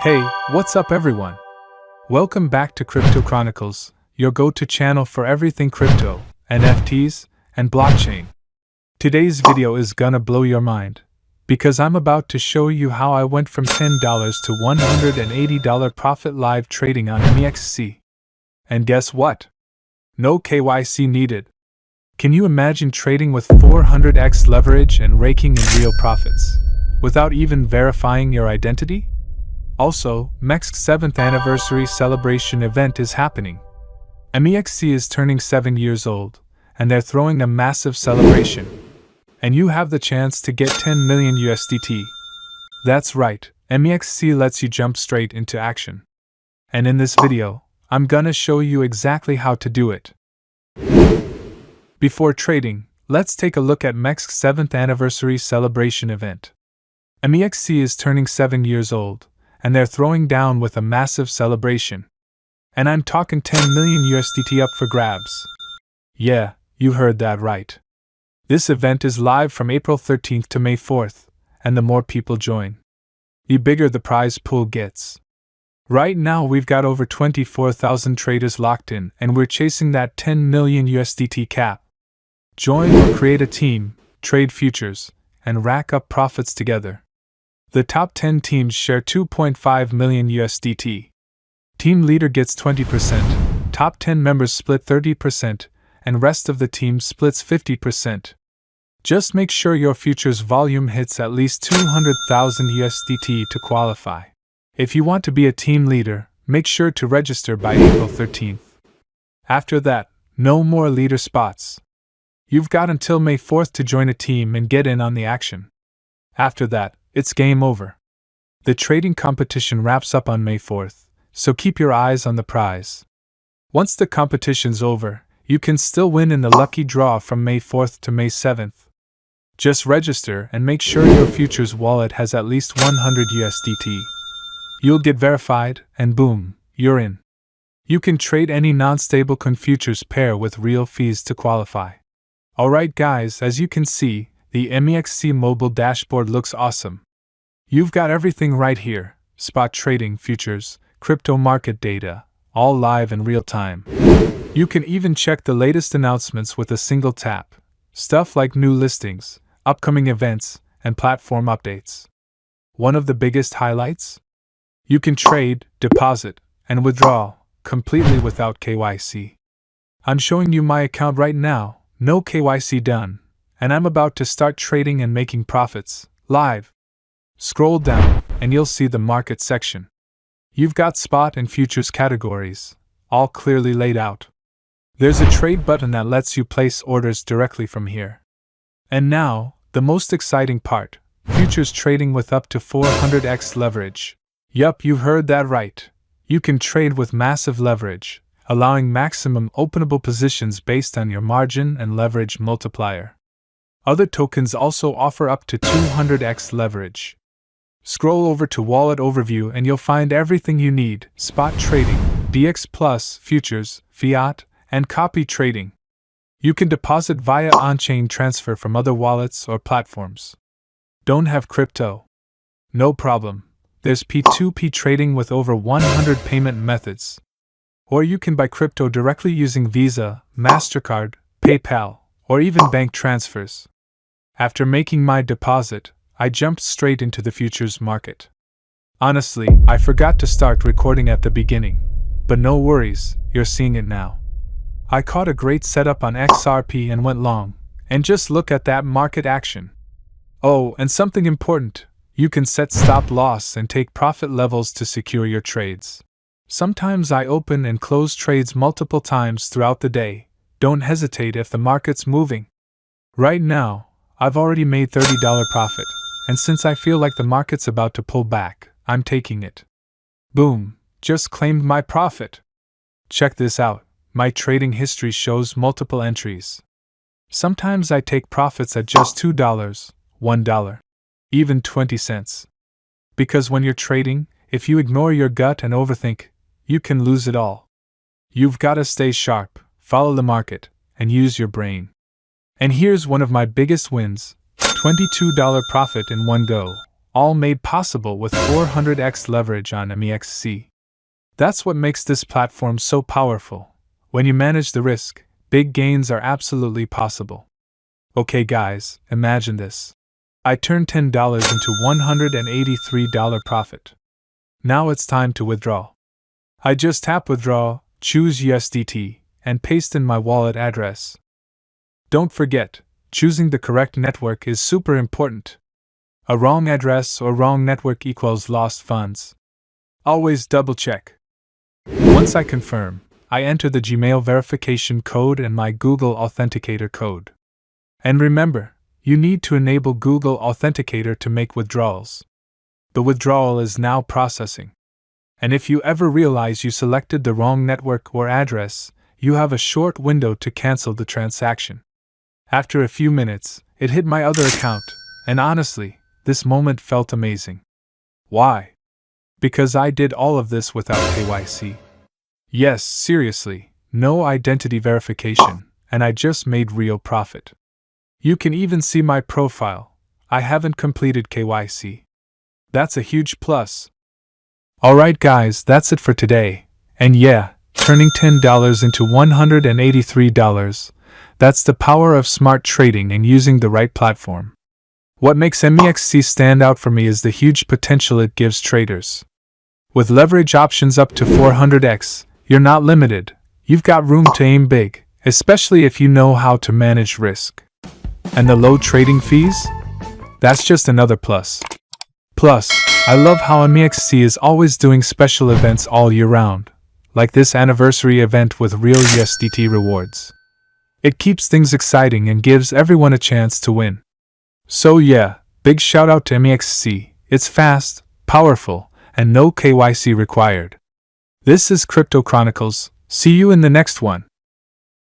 Hey, what's up everyone? Welcome back to Crypto Chronicles, your go-to channel for everything crypto, NFTs, and blockchain. Today's video is gonna blow your mind, because I'm about to show you how I went from $10 to $180 profit live trading on MEXC. And guess what? No KYC needed. Can you imagine trading with 400x leverage and raking in real profits, without even verifying your identity? Also, MEXC's 7th anniversary celebration event is happening. MEXC is turning 7 years old, and they're throwing a massive celebration. And you have the chance to get 10 million USDT. That's right, MEXC lets you jump straight into action. And in this video, I'm gonna show you exactly how to do it. Before trading, let's take a look at MEXC's 7th anniversary celebration event. MEXC is turning 7 years old, and they're throwing down with a massive celebration. And I'm talking 10 million USDT up for grabs. Yeah, you heard that right. This event is live from April 13th to May 4th, and the more people join, the bigger the prize pool gets. Right now we've got over 24,000 traders locked in, and we're chasing that 10 million USDT cap. Join or create a team, trade futures, and rack up profits together. The top 10 teams share 2.5 million USDT. Team leader gets 20%, top 10 members split 30%, and rest of the team splits 50%. Just make sure your futures volume hits at least 200,000 USDT to qualify. If you want to be a team leader, make sure to register by April 13th. After that, no more leader spots. You've got until May 4th to join a team and get in on the action. After that, it's game over. The trading competition wraps up on May 4th, so keep your eyes on the prize. Once the competition's over, you can still win in the lucky draw from May 4th to May 7th. Just register and make sure your futures wallet has at least 100 USDT. You'll get verified, and boom, you're in. You can trade any non-stablecoin futures pair with real fees to qualify. Alright guys, as you can see, the MEXC mobile dashboard looks awesome. You've got everything right here: spot trading, futures, crypto market data, all live in real time. You can even check the latest announcements with a single tap. Stuff like new listings, upcoming events, and platform updates. One of the biggest highlights? You can trade, deposit, and withdraw completely without KYC. I'm showing you my account right now, no KYC done, and I'm about to start trading and making profits, live. Scroll down, and you'll see the market section. You've got spot and futures categories, all clearly laid out. There's a trade button that lets you place orders directly from here. And now, the most exciting part: futures trading with up to 400x leverage. Yup, you heard that right. You can trade with massive leverage, allowing maximum openable positions based on your margin and leverage multiplier. Other tokens also offer up to 200x leverage. Scroll over to Wallet Overview and you'll find everything you need: spot trading, DX+, futures, fiat, and copy trading. You can deposit via on-chain transfer from other wallets or platforms. Don't have crypto? No problem. There's P2P trading with over 100 payment methods. Or you can buy crypto directly using Visa, MasterCard, PayPal, or even bank transfers. After making my deposit, I jumped straight into the futures market. Honestly, I forgot to start recording at the beginning, but no worries, you're seeing it now. I caught a great setup on XRP and went long, and just look at that market action. Oh, and something important, you can set stop loss and take profit levels to secure your trades. Sometimes I open and close trades multiple times throughout the day. Don't hesitate if the market's moving. Right now, I've already made $30 profit, and since I feel like the market's about to pull back, I'm taking it. Boom, just claimed my profit. Check this out, my trading history shows multiple entries. Sometimes I take profits at just $2, $1, even 20 cents. Because when you're trading, if you ignore your gut and overthink, you can lose it all. You've got to stay sharp, follow the market, and use your brain. And here's one of my biggest wins: $22 profit in one go, all made possible with 400x leverage on MEXC. That's what makes this platform so powerful. When you manage the risk, big gains are absolutely possible. Okay guys, imagine this. I turned $10 into $183 profit. Now it's time to withdraw. I just tap withdraw, choose USDT, and paste in my wallet address. Don't forget, choosing the correct network is super important. A wrong address or wrong network equals lost funds. Always double check. Once I confirm, I enter the Gmail verification code and my Google Authenticator code. And remember, you need to enable Google Authenticator to make withdrawals. The withdrawal is now processing. And if you ever realize you selected the wrong network or address, you have a short window to cancel the transaction. After a few minutes, it hit my other account, and honestly, this moment felt amazing. Why? Because I did all of this without KYC. Yes, seriously, no identity verification, and I just made real profit. You can even see my profile. I haven't completed KYC. That's a huge plus. Alright guys, that's it for today. And yeah, turning $10 into $183. That's the power of smart trading and using the right platform. What makes MEXC stand out for me is the huge potential it gives traders. With leverage options up to 400x, you're not limited. You've got room to aim big, especially if you know how to manage risk. And the low trading fees? That's just another plus. Plus, I love how MEXC is always doing special events all year round, like this anniversary event with real USDT rewards. It keeps things exciting and gives everyone a chance to win. So yeah, big shout out to MEXC. It's fast, powerful, and no KYC required. This is Crypto Chronicles. See you in the next one.